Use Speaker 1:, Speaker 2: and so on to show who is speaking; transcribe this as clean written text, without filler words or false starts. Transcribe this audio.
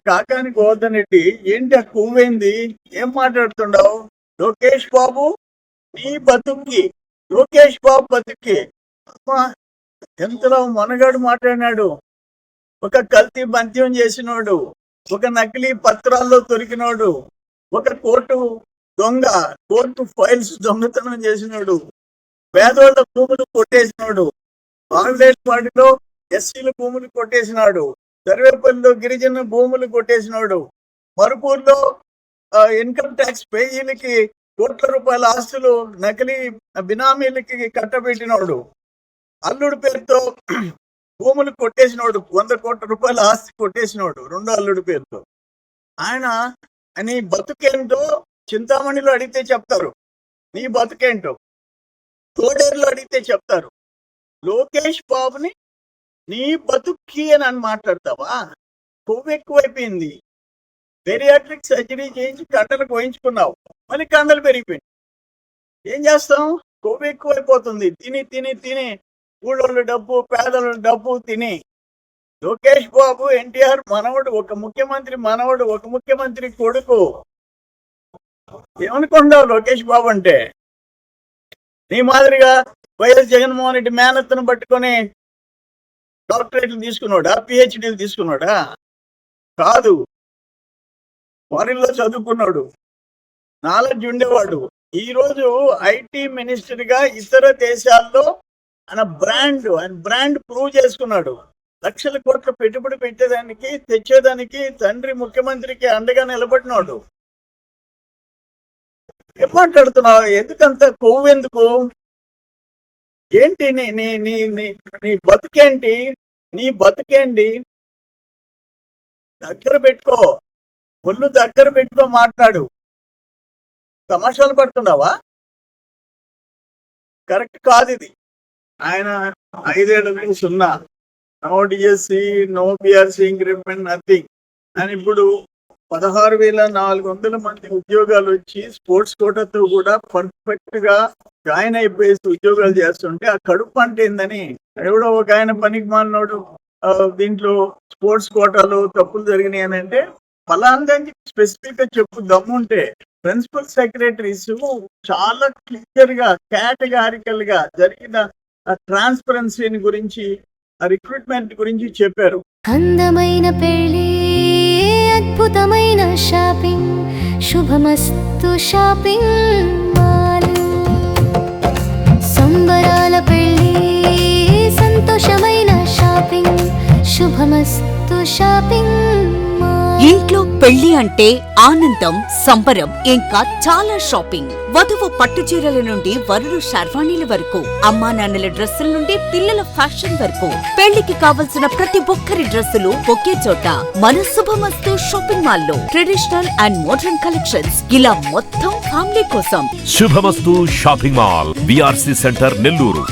Speaker 1: కాకాని గోవర్ధన్ రెడ్డి ఏంటి ఆ కొవ్వేంది? ఏం మాట్లాడుతుండవు? లోకేష్ బాబు నీ బతుక్కి, లోకేష్ బాబు బతుక్కి అమ్మా ఎంతలో మనగాడు మాట్లాడినాడు. ఒక కల్తీ బంద్యం చేసినోడు, ఒక నకిలీ పత్రాల్లో దొరికినోడు, ఒక కోర్టు ఫైల్స్ దొంగతనం చేసినోడు, పేదోళ్ల భూములు కొట్టేసినాడు, కాంగ్రెస్ పార్టీలో ఎస్సీల భూములు కొట్టేసినాడు, సర్వేపల్లిలో గిరిజన భూములు కొట్టేసినాడు, మరుపూర్లో ఇన్కమ్ ట్యాక్స్ పేజీలకి కోట్ల రూపాయల ఆస్తులు నకిలీ బినామీలకి కట్టబెట్టినోడు, అల్లుడి పేరుతో భూములు కొట్టేసినోడు, 100 కోట్ల రూపాయల ఆస్తి కొట్టేసినోడు రెండో అల్లుడి పేరుతో. ఆయన నీ బతుకేంటో చింతామణిలో అడిగితే చెప్తారు, నీ బతుకేంటో తోడేరులో అడిగితే చెప్తారు. లోకేష్ బాబుని నీ బతుక్కి అని మాట్లాడతావా? కొవ్వు ఎక్కువైపోయింది. బెరియాట్రిక్ సర్జరీ చేయించి కండలు కోయించుకున్నావు, మళ్ళీ కండలు పెరిగిపోయింది. ఏం చేస్తాం? కొవ్వు ఎక్కువైపోతుంది. తిని తిని తిని ఊళ్ళోళ్ళ డబ్బు, పేదల డబ్బు తిని. లోకేష్ బాబు ఎన్టీఆర్ మనవడు, ఒక ముఖ్యమంత్రి మనవడు, ఒక ముఖ్యమంత్రి కొడుకు. ఏమనుకుంటావు లోకేష్ బాబు అంటే? నీ మాదిరిగా వైఎస్ జగన్మోహన్ రెడ్డి మేనత్తను పట్టుకొని డాక్టరేట్లు తీసుకున్నాడా, పిహెచ్డీలు తీసుకున్నాడా? కాదు, ఫారిన్లో చదువుకున్నాడు, నాలెడ్జ్ ఉండేవాడు. ఈరోజు ఐటీ మినిస్టర్గా ఇతర దేశాల్లో ఆయన బ్రాండ్ ప్రూవ్ చేసుకున్నాడు. లక్షల కోట్ల పెట్టుబడి పెట్టేదానికి, తెచ్చేదానికి తండ్రి ముఖ్యమంత్రికి అండగా నిలబడినాడు. ఏం మాట్లాడుతున్నావు? ఎందుకంత కొవ్వు ఎందుకు? ఏంటి నీ నీ నీ నీ బతుకేంటి? నీ బతుకేంటి? దగ్గర పెట్టుకో, ఒళ్ళు దగ్గర పెట్టుకో, మాట్లాడు. తమాషాలు పడుతున్నావా? కరెక్ట్ కాదు ఇది. ఆయన 5 ఏళ్ళకి 0, no DSC, no PRC increment, nothing. అని ఇప్పుడు 16,400 మంది ఉద్యోగాలు వచ్చి స్పోర్ట్స్ కోటాతో కూడా పర్ఫెక్ట్ గా జాయిన్ అయిపోయేసి ఉద్యోగాలు చేస్తుంటే ఆ కడుపు అంటే ఏందని ఎవడో ఒక ఆయన పనికి మాలినోడు దీంట్లో స్పోర్ట్స్ కోటాలో తప్పులు జరిగినాయి అని అంటే ఫలాందని స్పెసిఫిక్ గా చెప్పు దమ్ముంటే. ప్రిన్సిపల్ సెక్రటరీస్ చాలా క్లియర్ గా కేటగారికల్ గా జరిగిన ట్రాన్స్పరెన్సీని గురించి, రిక్రూట్మెంట్ గురించి చెప్పారు.
Speaker 2: అందమైన పెళ్లి, అద్భుతమైన షాపింగ్, శుభమస్తు షాపింగ్ మాల్. సంబరాల పెళ్లి, సంతోషమైన షాపింగ్, శుభమస్తు షాపింగ్ మాల్.
Speaker 3: ఇంట్లో పెళ్లి అంటే ఆనందం, సంబరం, ఇంకా చాలా షాపింగ్. వధువు పట్టు చీరల నుండి వరుడు శర్వాణీల వరకు, అమ్మా నాన్నల డ్రెస్సుల నుండి పిల్లల ఫ్యాషన్ వరకు, పెళ్లికి కావలసిన ప్రతి ఒక్కరి డ్రెస్సులు ఒకే చోట మన శుభమస్తు షాపింగ్ మాల్ లో. ట్రెడిషనల్ అండ్ మోడర్న్ కలెక్షన్స్, ఇలా మొత్తం ఫ్యామిలీ కోసం.
Speaker 4: శుభమస్తు shopping mall, VRC centre, Nellore.